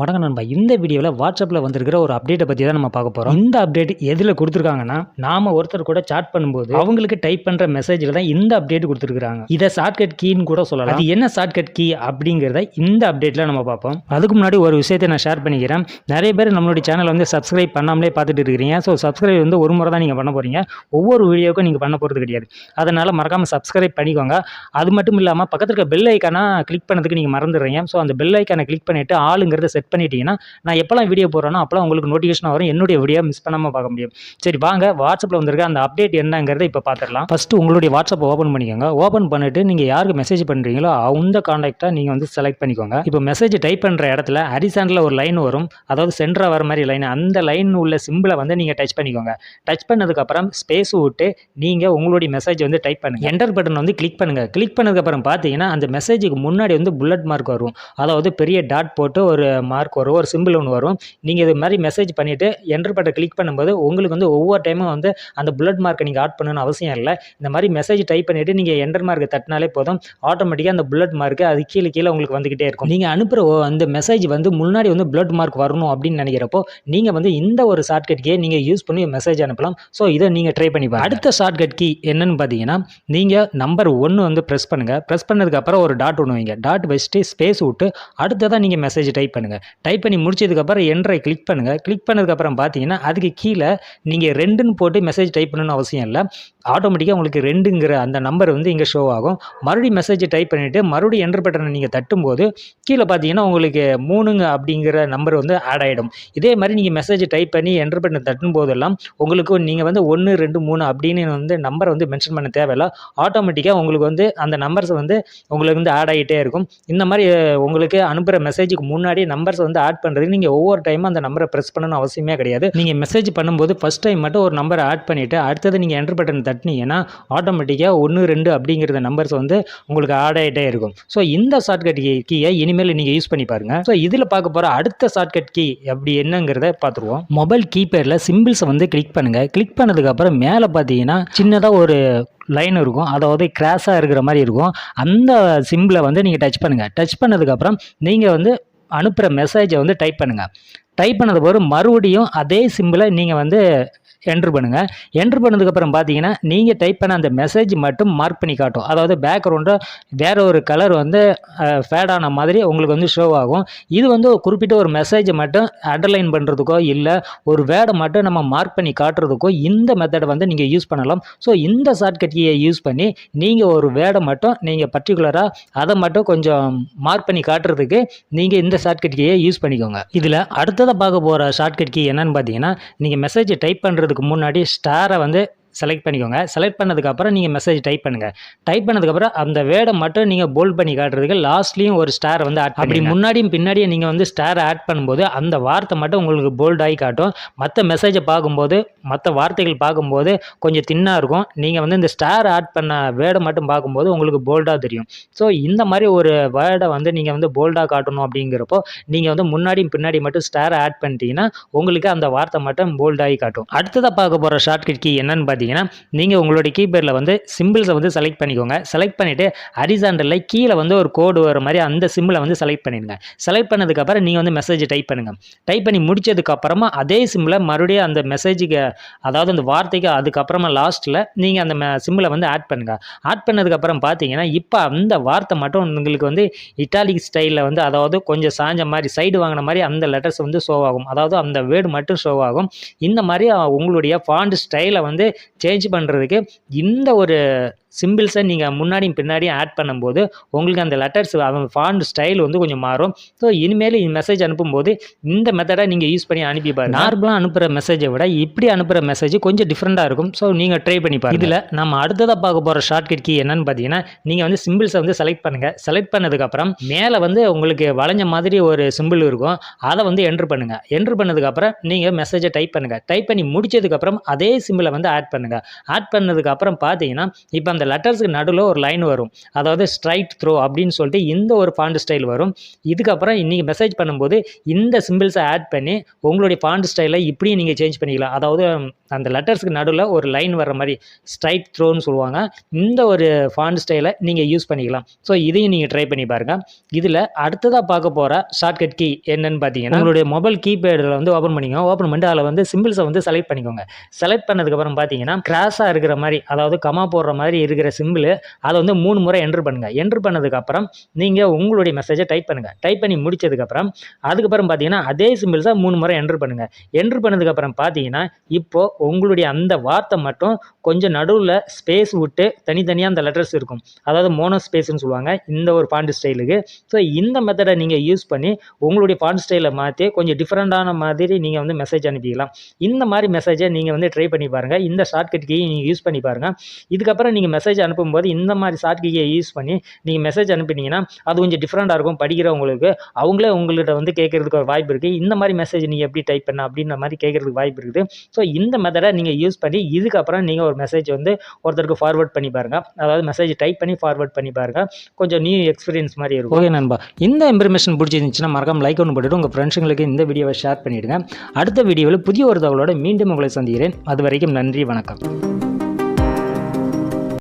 வணக்கம் நண்பா. இந்த வீடியோவில் வாட்ஸ்அப்பில் வந்திருக்கிற ஒரு அப்டேட்டை பற்றி தான் நம்ம பார்க்க போகிறோம். இந்த அப்டேட் எதில் கொடுத்துருக்காங்கன்னா, நாம ஒருத்தர் கூட சாட் பண்ணும்போது அவங்களுக்கு டைப் பண்ணுற மெசேஜில் தான் இந்த அப்டேட் கொடுத்துருக்காங்க. இதை ஷார்ட்கட் கீன்னு கூட சொல்லலாம். அது என்ன ஷார்ட்கட் கீ அப்படிங்கிறத இந்த அப்டேட்டில் நம்ம பார்ப்போம். அதுக்கு முன்னாடி ஒரு விஷயத்தை நான் ஷேர் பண்ணிக்கிறேன். நிறைய பேர் நம்மளுடைய சேனலை வந்து சப்ஸ்கிரைப் பண்ணாமலே பார்த்துட்டு இருக்கிறீங்க. ஸோ சப்ஸ்கிரைப் வந்து ஒரு முறை தான் நீங்கள் பண்ண போகிறீங்க. ஒவ்வொரு வீடியோக்கும் நீங்கள் பண்ண போகிறது கிடையாது. அதனால் மறக்காமல் சப்ஸ்கிரைப் பண்ணிக்கோங்க. அது மட்டும் இல்லாமல் பக்கத்தில் இருக்க பெல் ஐக்கானை கிளிக் பண்ணதுக்கு நீங்கள் மறந்துடுறீங்க. ஸோ அந்த பெல் ஐக்கானை கிளிக் பண்ணிவிட்டு ஆளுங்கிறத செட் பண்ணிட்டீங்கன்னா நான் எப்போல்லாம் வீடியோ போடுறேனோ அப்போலாம் உங்களுக்கு நோட்டிஃபிகேஷன் வரும். என்னுடைய வீடியோ மிஸ் பண்ணாமல் பார்க்க முடியும். சரி வாங்க, வாட்ஸ்அப்பில் வந்திருக்க அந்த அப்டேட் என்னங்கிறத இப்போ பார்த்துடலாம். ஃபஸ்ட்டு உங்களுடைய வாட்ஸ்அப்பை ஓப்பன் பண்ணிக்கோங்க. ஓப்பன் பண்ணிட்டு நீங்கள் யாருக்கு மெசேஜ் பண்ணுறீங்களோ அந்த காண்டாக்டை நீங்கள் வந்து செலக்ட் பண்ணிக்கோங்க. இப்போ மெசேஜ் டைப் பண்ணுற இடத்துல ஹரிசாண்டலில் ஒரு லைன் வரும், அதாவது சென்டராக வர மாதிரி லைன். அந்த லைன் உள்ள சிம்பிளை வந்து நீங்கள் டச் பண்ணிக்கோங்க. டச் பண்ணதுக்கப்புறம் ஸ்பேஸ் விட்டு நீங்கள் உங்களுடைய மெசேஜ் வந்து டைப் பண்ணுங்கள். என்டர் பட்டன் வந்து கிளிக் பண்ணுங்கள். கிளிக் பண்ணதுக்கப்புறம் பார்த்தீங்கன்னா அந்த மெசேஜுக்கு முன்னாடி வந்து புல்லட் மார்க் வரும், அதாவது பெரிய டாட் போட்டு ஒரு மார்க் வரும், ஒரு சிம்பிள் ஒன்று வரும். நீங்கள் இது மாதிரி மெசேஜ் பண்ணிவிட்டு என்டர் பட்டன் கிளிக் பண்ணும்போது உங்களுக்கு வந்து ஒவ்வொரு டைமும் வந்து அந்த புல்லட் மார்க்கை நீங்கள் ஆட் பண்ணணும்னு அவசியம் இல்லை. இந்த மாதிரி மெசேஜ் டைப் பண்ணிவிட்டு நீங்கள் என்டர் மார்க்கை தட்டினாலே போதும், ஆட்டோமேட்டிக்காக அந்த புல்லட் மார்க்கு அது கீழே உங்களுக்கு வந்துக்கிட்டே இருக்கும். நீங்கள் அனுப்புகிற அந்த மெசேஜ் வந்து முன்னாடி வந்து புல்லட் மார்க் வரணும் அப்படின்னு நினைக்கிறப்போ நீங்கள் வந்து இந்த ஒரு ஷார்ட்கட் கீயை நீங்கள் யூஸ் பண்ணி மெசேஜ் அனுப்பலாம். ஸோ இதை நீங்கள் ட்ரை பண்ணி பாருங்க. அடுத்த ஷார்ட்கட் கீ என்னன்னு பார்த்தீங்கன்னா, நீங்கள் நம்பர் 1 வந்து ப்ரெஸ் பண்ணுங்கள். ப்ரெஸ் பண்ணதுக்கப்புறம் ஒரு டாட் ஒன்று வைங்க. டாட் வச்சுட்டு ஸ்பேஸ் விட்டு அடுத்ததாக நீங்கள் மெசேஜ் டைப் பண்ணுங்கள். டைப் பண்ணி முடிச்சதுக்கப்புறம் என்ட்ரை கிளிக் பண்ணுங்கள். கிளிக் பண்ணதுக்கப்புறம் பார்த்தீங்கன்னா அதுக்கு கீழே நீங்கள் 2ன்னு போட்டு மெசேஜ் டைப் பண்ணணும்னு அவசியம் இல்லை. ஆட்டோமேட்டிக்காக உங்களுக்கு 2ங்கிற அந்த நம்பர் வந்து இங்கே ஷோ ஆகும். மறுபடியும் மெசேஜ் டைப் பண்ணிவிட்டு மறுபடியும் என்டர் பட்டனை நீங்கள் தட்டும்போது கீழே பார்த்தீங்கன்னா உங்களுக்கு 3 அப்படிங்கிற நம்பர் வந்து ஆட் ஆகிடும். இதே மாதிரி நீங்கள் மெசேஜ் டைப் பண்ணி என்டர் பட்டனை தட்டும் போதெல்லாம் உங்களுக்கு நீங்கள் வந்து 1 2 3 அப்படின்னு வந்து நம்பரை வந்து மென்ஷன் பண்ண தேவையில்லை. ஆட்டோமேட்டிக்காக உங்களுக்கு வந்து அந்த நம்பர்ஸ் வந்து உங்களுக்கு வந்து ஆட் ஆகிட்டே இருக்கும். இந்த மாதிரி உங்களுக்கு அனுப்புகிற மெசேஜுக்கு முன்னாடி நம்பர்ஸ் வந்து ஆட் பண்ணுறதுக்கு நீங்கள் ஒவ்வொரு டைமும் அந்த நம்பரை ப்ரெஸ் பண்ணணும்னு அவசியமே கிடையாது. நீங்கள் மெசேஜ் பண்ணும்போது ஃபஸ்ட் டைம் மட்டும் ஒரு நம்பரை ஆட் பண்ணிவிட்டு அடுத்தது நீங்கள் என்டர் பட்டன் தட்டினீங்கன்னா ஆட்டோமேட்டிக்காக 1 2 அப்படிங்கிற நம்பர்ஸ் வந்து உங்களுக்கு ஆட் ஆகிட்டே இருக்கும். ஸோ இந்த ஷார்ட்கட் கீயை இனிமேல் நீங்கள் யூஸ் பண்ணி பாருங்கள். ஸோ இதில் பார்க்க போகிற அடுத்த ஷார்ட்கட் கீ அப்படி என்னங்கிறத பார்த்துருவோம். மொபைல் கீபேடில் சிம்பிள்ஸை வந்து கிளிக் பண்ணுங்கள். கிளிக் பண்ணதுக்கப்புறம் மேலே பார்த்தீங்கன்னா சின்னதாக ஒரு லைன் இருக்கும், அதாவது கிராஸாக இருக்கிற மாதிரி இருக்கும். அந்த சிம்பிளை வந்து நீங்கள் டச் பண்ணுங்கள். டச் பண்ணதுக்கப்புறம் நீங்கள் வந்து அனுப்புகிற மெசேஜை வந்து டைப் பண்ணுங்கள். டைப் பண்ணது பிறகு மறுபடியும் அதே சிம்பிளை நீங்கள் வந்து என்ட்ரு பண்ணுங்கள். என்ட்ரு பண்ணதுக்கப்புறம் பார்த்தீங்கன்னா நீங்கள் டைப் பண்ண அந்த மெசேஜ் மட்டும் மார்க் பண்ணி காட்டும், அதாவது பேக்ரவுண்டை வேறு ஒரு கலர் வந்து ஃபேட் ஆன மாதிரி உங்களுக்கு வந்து ஷோ ஆகும். இது வந்து குறிப்பிட்ட ஒரு மெசேஜை மட்டும் அண்டர்லைன் பண்ணுறதுக்கோ இல்லை ஒரு வேர்டை மட்டும் நம்ம மார்க் பண்ணி காட்டுறதுக்கோ இந்த மெத்தடை வந்து நீங்கள் யூஸ் பண்ணலாம். ஸோ இந்த ஷார்ட்கட் கீயை யூஸ் பண்ணி நீங்கள் ஒரு வேர்டை மட்டும் நீங்கள் பர்டிகுலராக அதை மட்டும் கொஞ்சம் மார்க் பண்ணி காட்டுறதுக்கு நீங்கள் இந்த ஷார்ட்கட் கீயை யூஸ் பண்ணிக்கோங்க. இதில் அடுத்ததாக பார்க்க போகிற ஷார்ட்கட் கீ என்னன்னு பார்த்தீங்கன்னா, நீங்கள் மெசேஜை டைப் பண்ணுறதுக்கு முன்னாடி ஸ்டாரை வந்து செலக்ட் பண்ணிக்கோங்க. செலக்ட் பண்ணதுக்கப்புறம் நீங்கள் மெசேஜ் டைப் பண்ணுங்கள். டைப் பண்ணதுக்கப்புறம் அந்த வேர்டை மட்டும் நீங்கள் போல்ட் பண்ணி காட்டுறதுக்கு லாஸ்ட்லேயும் ஒரு ஸ்டார் வந்து ஆட் அப்படி முன்னாடியும் பின்னாடியும் நீங்கள் வந்து ஸ்டார் ஆட் பண்ணும்போது அந்த வார்த்தை மட்டும் உங்களுக்கு போல்டாகி காட்டும். மற்ற மெசேஜை பார்க்கும்போது மற்ற வார்த்தைகள் பார்க்கும்போது கொஞ்சம் தின்னாக இருக்கும். நீங்கள் வந்து இந்த ஸ்டார் ஆட் பண்ண வேர்டை மட்டும் பார்க்கும்போது உங்களுக்கு போல்டாக தெரியும். ஸோ இந்த மாதிரி ஒரு வேர்டை வந்து நீங்கள் வந்து போல்டாக காட்டணும் அப்படிங்கிறப்போ நீங்கள் வந்து முன்னாடியும் பின்னாடி மட்டும் ஸ்டாரை ஆட் பண்ணிட்டீங்கன்னா உங்களுக்கு அந்த வார்த்தை மட்டும் போல்டாகி காட்டும். அடுத்ததாக பார்க்க போகிற ஷார்ட்கட் கீ என்னன்னு பார்த்தீங்கன்னா, நீங்கள் உங்களுடைய கீபேடில் வந்து சிம்பிள்ஸை வந்து செலக்ட் பண்ணிக்கோங்க. செலக்ட் பண்ணிவிட்டு ஹரிசாண்டலில் கீழே வந்து ஒரு கோடு வர மாதிரி அந்த சிம்பிளை வந்து செலக்ட் பண்ணிடுங்க. செலக்ட் பண்ணதுக்கப்புறம் நீங்கள் வந்து மெசேஜ் டைப் பண்ணுங்கள். டைப் பண்ணி முடிச்சதுக்கப்புறமா அதே சிம்பிளை மறுபடியும் அந்த மெசேஜுக்கு, அதாவது அந்த வார்த்தைக்கு அதுக்கப்புறமா லாஸ்ட்டில் நீங்கள் அந்த சிம்பிளை வந்து ஆட் பண்ணுங்கள். ஆட் பண்ணதுக்கப்புறம் பார்த்தீங்கன்னா இப்போ அந்த வார்த்தை மட்டும் உங்களுக்கு வந்து இட்டாலிக் ஸ்டைலில் வந்து, அதாவது கொஞ்சம் சாஞ்ச மாதிரி சைடு வாங்கின மாதிரி அந்த லெட்டர்ஸ் வந்து ஷோ ஆகும், அதாவது அந்த வேர்டு மட்டும் ஷோ ஆகும். இந்த மாதிரி உங்களுடைய ஃபாண்ட் ஸ்டைலை வந்து சேஞ்ச் பண்ணுறதுக்கு இந்த ஒரு சிம்பிள்ஸை நீங்கள் முன்னாடியும் பின்னாடியும் ஆட் பண்ணும்போது உங்களுக்கு அந்த லெட்டர்ஸ் அவங்க ஃபாண்ட் ஸ்டைல் வந்து கொஞ்சம் மாறும். ஸோ இனிமேல் மெசேஜ் அனுப்பும்போது இந்த மெத்தடை நீங்கள் யூஸ் பண்ணி அனுப்பி பாருங்கள். நார்மலாக அனுப்புகிற மெசேஜை விட இப்படி அனுப்புகிற மெசேஜ் கொஞ்சம் டிஃப்ரெண்ட்டாக இருக்கும். ஸோ நீங்கள் ட்ரை பண்ணி பாருங்கள். இதில் நம்ம அடுத்ததாக பார்க்க போகிற ஷார்ட்கட் கீ என்னன்னு பார்த்தீங்கன்னா, நீங்கள் வந்து சிம்பிள்ஸை வந்து செலக்ட் பண்ணுங்கள். செலக்ட் பண்ணதுக்கப்புறம் மேலே வந்து உங்களுக்கு வளைஞ்ச மாதிரி ஒரு சிம்பிள் இருக்கும், அதை வந்து என்ட்ரு பண்ணுங்கள். என்ட்ரு பண்ணதுக்கப்புறம் நீங்கள் மெசேஜை டைப் பண்ணுங்கள். டைப் பண்ணி முடிச்சதுக்கப்புறம் அதே சிம்பிளை வந்து ஆட் பண்ணுங்கள். ஆட் பண்ணதுக்கப்புறம் பார்த்தீங்கன்னா இப்போ அந்த லெட்டர்ஸ்க்கு நடுவில் ஒரு லைன் வரும், அதாவது ஸ்ட்ரைட் த்ரோ அப்படின்னு சொல்லிட்டு இந்த ஒரு ஃபாண்ட் ஸ்டைல் வரும். இதுக்கப்புறம் நீங்கள் மெசேஜ் பண்ணும்போது இந்த சிம்பிள்ஸை ஆட் பண்ணி உங்களுடைய ஃபாண்ட் ஸ்டைலை இப்படியும் நீங்கள் சேஞ்ச் பண்ணிக்கலாம். அதாவது அந்த லெட்டர்ஸ்க்கு நடுவில் ஒரு லைன் வர மாதிரி ஸ்ட்ரைட் த்ரோன்னு சொல்லுவாங்க. இந்த ஒரு ஃபாண்ட் ஸ்டைலை நீங்கள் யூஸ் பண்ணிக்கலாம். ஸோ இதையும் நீங்கள் ட்ரை பண்ணி பாருங்கள். இதில் அடுத்ததாக பார்க்க போகிற ஷார்ட்கட் கீ என்னன்னு பார்த்தீங்கன்னா, உங்களுடைய மொபைல் கீபேடில் வந்து ஓப்பன் பண்ணிக்கோங்க. ஓப்பன் பண்ணிட்டு அதில் வந்து சிம்பிள்ஸை வந்து செலக்ட் பண்ணிக்கோங்க. செலக்ட் பண்ணதுக்கப்புறம் பார்த்தீங்கன்னா கிராஸாக இருக்கிற மாதிரி, அதாவது கமா போடுற மாதிரி இருக்கிற சிம்பிள், அதை வந்து 3 முறை என்ட்ரு பண்ணுங்கள். என்ட்ரு பண்ணதுக்கப்புறம் நீங்கள் உங்களுடைய மெசேஜை டைப் பண்ணுங்கள். டைப் பண்ணி முடிச்சதுக்கப்புறம் அதுக்கப்புறம் பார்த்தீங்கன்னா அதே சிம்பிள்ஸை 3 முறை என்ட்ரு பண்ணுங்கள். என்ட்ரு பண்ணதுக்கப்புறம் பார்த்தீங்கன்னா இப்போது உங்களுடைய அந்த வார்த்தை மட்டும் கொஞ்சம் நடுவில் ஸ்பேஸ் விட்டு தனித்தனியாக அந்த லெட்டர்ஸ் இருக்கும். அதாவது மோனோ ஸ்பேஸ்ன்னு சொல்லுவாங்க இந்த ஒரு ஃபாண்ட் ஸ்டைலுக்கு. ஸோ இந்த மெத்தடை நீங்கள் யூஸ் பண்ணி உங்களுடைய ஃபாண்ட் ஸ்டைலை மாற்றி கொஞ்சம் டிஃப்ரெண்ட்டான மாதிரி நீங்கள் வந்து மெசேஜ் அனுப்பிக்கலாம். இந்த மாதிரி மெசேஜை நீங்கள் வந்து ட்ரை பண்ணி பாருங்கள். இந்த ஷார்ட்கட் கீயை நீங்கள் யூஸ் பண்ணி பாருங்கள். இதுக்கப்புறம் நீங்கள் மெசேஜ் அனுப்பும்போது இந்த மாதிரி ஷார்ட் கீயை யூஸ் பண்ணி நீங்கள் மெசேஜ் அனுப்பினீங்கன்னா அது கொஞ்சம் டிஃப்ரெண்ட்டாக இருக்கும். படிக்கிறவங்களுக்கு அவங்களே உங்கள்கிட்ட வந்து கேட்கறதுக்கு ஒரு வாய்ப்பு இருக்குது. இந்த மாதிரி மெசேஜ் நீங்கள் எப்படி டைப் பண்ண அப்படின்ற மாதிரி கேட்கறதுக்கு வாய்ப்பு இருக்குது. ஸோ இந்த மெத்தடை நீங்கள் யூஸ் பண்ணி இதுக்கப்புறம் நீங்கள் ஒரு மெசேஜ் வந்து ஒருத்தருக்கு ஃபார்வர்ட் பண்ணி பாருங்கள். அதாவது மெசேஜ் டைப் பண்ணி ஃபார்வர்ட் பண்ணி பாருங்கள். கொஞ்சம் நியூ எக்ஸ்பீரியன்ஸ் மாதிரி இருக்கும். ஓகே நண்பா, இந்த இன்ஃபர்மேஷன் பிடிச்சிருந்துச்சுன்னா மறக்காம லைக் ஒன்று போட்டுட்டு உங்கள் ஃப்ரெண்ட்ஸுங்களுக்கு இந்த வீடியோவை ஷேர் பண்ணிவிடுங்க. அடுத்த வீடியோவில் புதிய ஒரு தகவலோடு மீண்டும் உங்களை சந்திக்கிறேன். அது வரைக்கும் நன்றி, வணக்கம்.